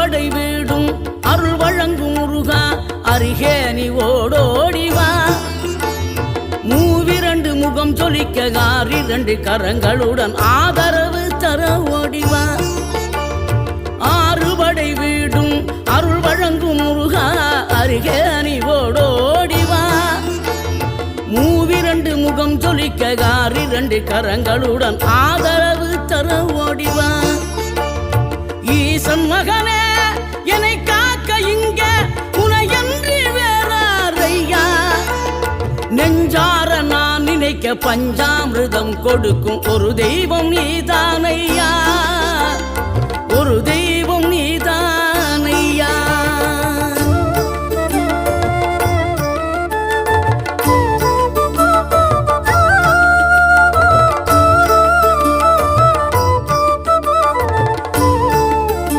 அறுபடை வீடும் அருள் வழங்கும் முருகா அருகே நீ ஓடோடிவா. மூவிரண்டு முகம் சொலிக்க ஆறிரண்டு கரங்களுடன் ஆதரவு தர ஓடிவா. ஆறுபடை வீடும் அருள் வழங்கும் முருகா அருகே நீ ஓடோடிவா. மூவிரண்டு முகம் சொலிக்க ஆறிரண்டு கரங்களுடன் ஆதரவு தர ஓடிவா. ஈசன் மகனே என்னை காக்க இங்க உனையன்றி வேறாரையா. நெஞ்சார நான் நினைக்க பஞ்சாமிர்தம் கொடுக்கும் ஒரு தெய்வம் நீதானையா. ஒரு